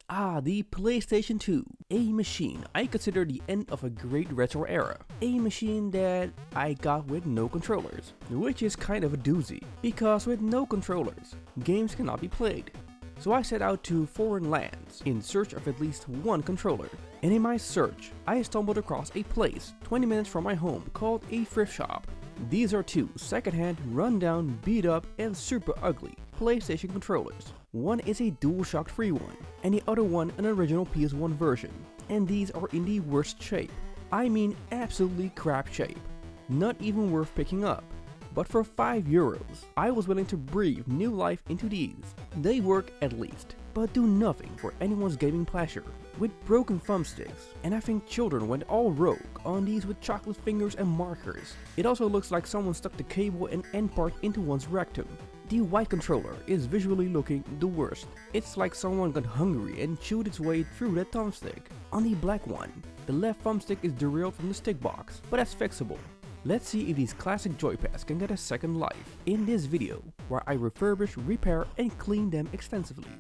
The PlayStation 2, a machine I consider the end of a great retro era. A machine that I got with no controllers, which is kind of a doozy, because with no controllers, games cannot be played. So I set out to foreign lands in search of at least one controller, and in my search, I stumbled across a place 20 minutes from my home called a thrift shop. These are two secondhand, rundown, beat up, and super ugly PlayStation controllers. One is a DualShock free one, and the other one an original PS1 version, and these are in the worst shape. I mean absolutely crap shape. Not even worth picking up. But for €5, I was willing to breathe new life into these. They work at least, but do nothing for anyone's gaming pleasure. With broken thumbsticks, and I think children went all rogue on these with chocolate fingers and markers. It also looks like someone stuck the cable and end part into one's rectum. The white controller is visually looking the worst. It's like someone got hungry and chewed its way through that thumbstick. On the black one, the left thumbstick is derailed from the stick box, but that's fixable. Let's see if these classic joypads can get a second life in this video, where I refurbish, repair, and clean them extensively.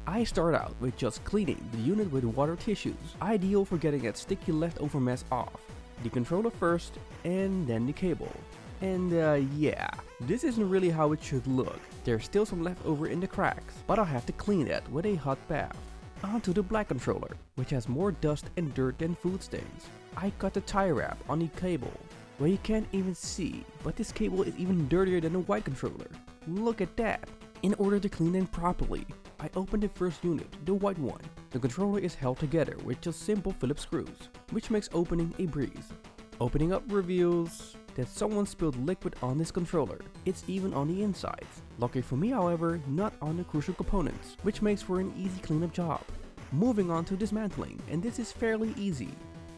I start out with just cleaning the unit with water tissues, ideal for getting that sticky leftover mess off. The controller first, and then the cable. And yeah, this isn't really how it should look. There's still some leftover in the cracks, but I'll have to clean that with a hot bath. Onto the black controller, which has more dust and dirt than food stains. I cut the tie wrap on the cable, where you can't even see, but this cable is even dirtier than the white controller. Look at that! In order to clean them properly, I opened the first unit, the white one. The controller is held together with just simple Phillips screws, which makes opening a breeze. Opening up reveals that someone spilled liquid on this controller. It's even on the insides. Lucky for me, however, not on the crucial components, which makes for an easy cleanup job. Moving on to dismantling, and this is fairly easy.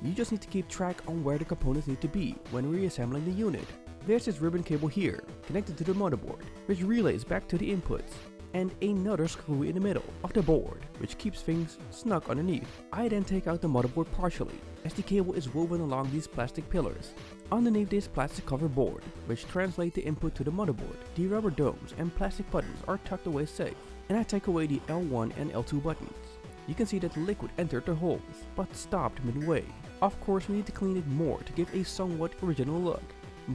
You just need to keep track on where the components need to be when reassembling the unit. There's this ribbon cable here, connected to the motherboard, which relays back to the inputs, and another screw in the middle of the board, which keeps things snug underneath. I then take out the motherboard partially, as the cable is woven along these plastic pillars. Underneath this plastic cover board, which translates the input to the motherboard, the rubber domes and plastic buttons are tucked away safe, and I take away the L1 and L2 buttons. You can see that the liquid entered the holes, but stopped midway. Of course, we need to clean it more to give a somewhat original look.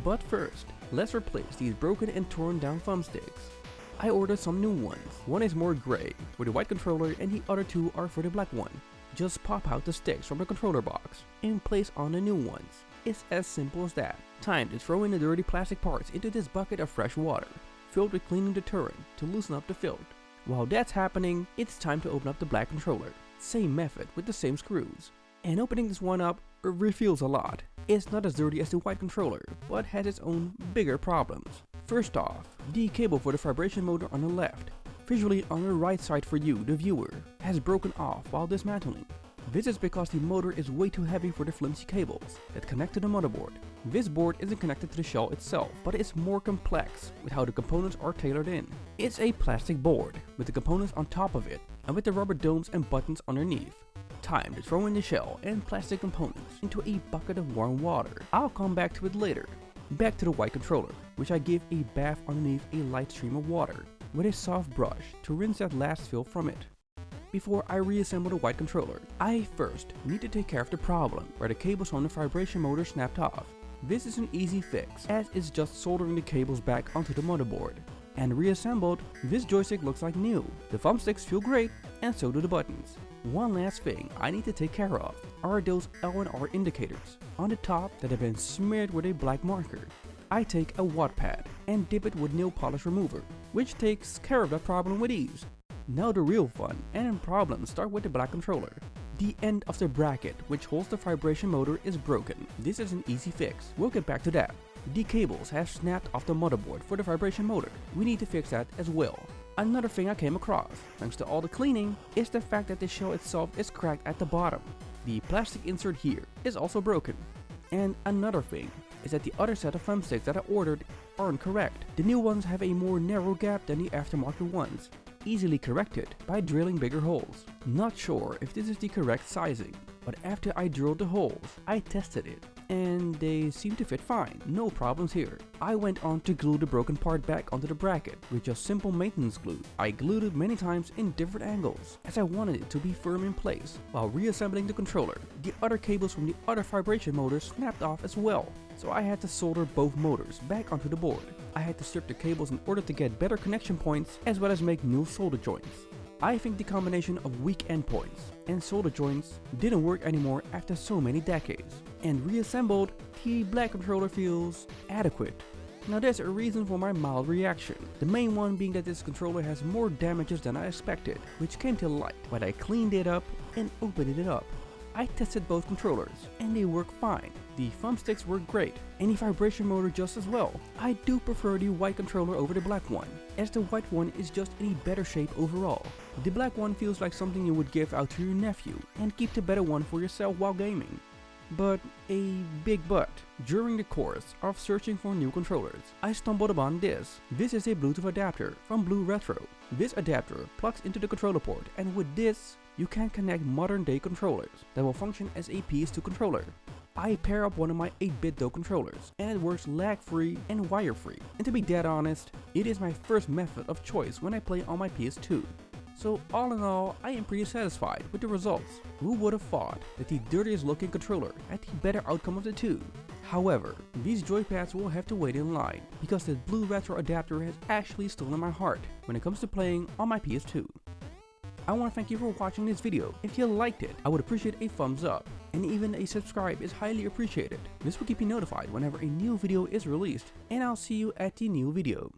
But first, let's replace these broken and torn down thumbsticks. I ordered some new ones. One is more gray, with the white controller, and the other two are for the black one. Just pop out the sticks from the controller box and place on the new ones. It's as simple as that. Time to throw in the dirty plastic parts into this bucket of fresh water, filled with cleaning deterrent to loosen up the filth. While that's happening, it's time to open up the black controller. Same method with the same screws. And opening this one up reveals a lot. It's not as dirty as the white controller, but has its own bigger problems. First off, the cable for the vibration motor on the left, visually on the right side for you, the viewer, has broken off while dismantling. This is because the motor is way too heavy for the flimsy cables that connect to the motherboard. This board isn't connected to the shell itself, but it's more complex with how the components are tailored in. It's a plastic board with the components on top of it and with the rubber domes and buttons underneath. Time to throw in the shell and plastic components into a bucket of warm water. I'll come back to it later. Back to the white controller, which I give a bath underneath a light stream of water with a soft brush to rinse that last filth from it. Before I reassemble the white controller, I first need to take care of the problem where the cables from the vibration motor snapped off. This is an easy fix, as it's just soldering the cables back onto the motherboard. And reassembled, this joystick looks like new. The thumbsticks feel great, and so do the buttons. One last thing I need to take care of are those L and R indicators on the top that have been smeared with a black marker. I take a watt pad and dip it with nail polish remover, which takes care of that problem with ease. Now the real fun and problems start with the black controller. The end of the bracket which holds the vibration motor is broken. This is an easy fix, we'll get back to that. The cables have snapped off the motherboard for the vibration motor. We need to fix that as well. Another thing I came across, thanks to all the cleaning, is the fact that the shell itself is cracked at the bottom. The plastic insert here is also broken. And another thing is that the other set of thumbsticks that I ordered aren't correct. The new ones have a more narrow gap than the aftermarket ones, easily corrected by drilling bigger holes. Not sure if this is the correct sizing, but after I drilled the holes, I tested it, and they seem to fit fine, no problems here. I went on to glue the broken part back onto the bracket with just simple maintenance glue. I glued it many times in different angles as I wanted it to be firm in place. While reassembling the controller, the other cables from the other vibration motors snapped off as well, so I had to solder both motors back onto the board. I had to strip the cables in order to get better connection points as well as make new solder joints. I think the combination of weak endpoints and solder joints didn't work anymore after so many decades, and reassembled, the black controller feels adequate. Now there's a reason for my mild reaction, the main one being that this controller has more damages than I expected, which came to light when I cleaned it up and opened it up. I tested both controllers, and they work fine. The thumbsticks work great, and the vibration motor just as well. I do prefer the white controller over the black one, as the white one is just in a better shape overall. The black one feels like something you would give out to your nephew, and keep the better one for yourself while gaming. But a big but. During the course of searching for new controllers, I stumbled upon this. This is a Bluetooth adapter from Blue Retro. This adapter plugs into the controller port, and with this, you can connect modern day controllers that will function as a PS2 controller. I pair up one of my 8-bit DOE controllers, and it works lag-free and wire-free. And to be dead honest, it is my first method of choice when I play on my PS2. So all in all, I am pretty satisfied with the results. Who would have thought that the dirtiest looking controller had the better outcome of the two? However, these joypads will have to wait in line, because the Blue Retro adapter has actually stolen my heart when it comes to playing on my PS2. I want to thank you for watching this video. If you liked it, I would appreciate a thumbs up, and even a subscribe is highly appreciated. This will keep you notified whenever a new video is released, and I'll see you at the new video.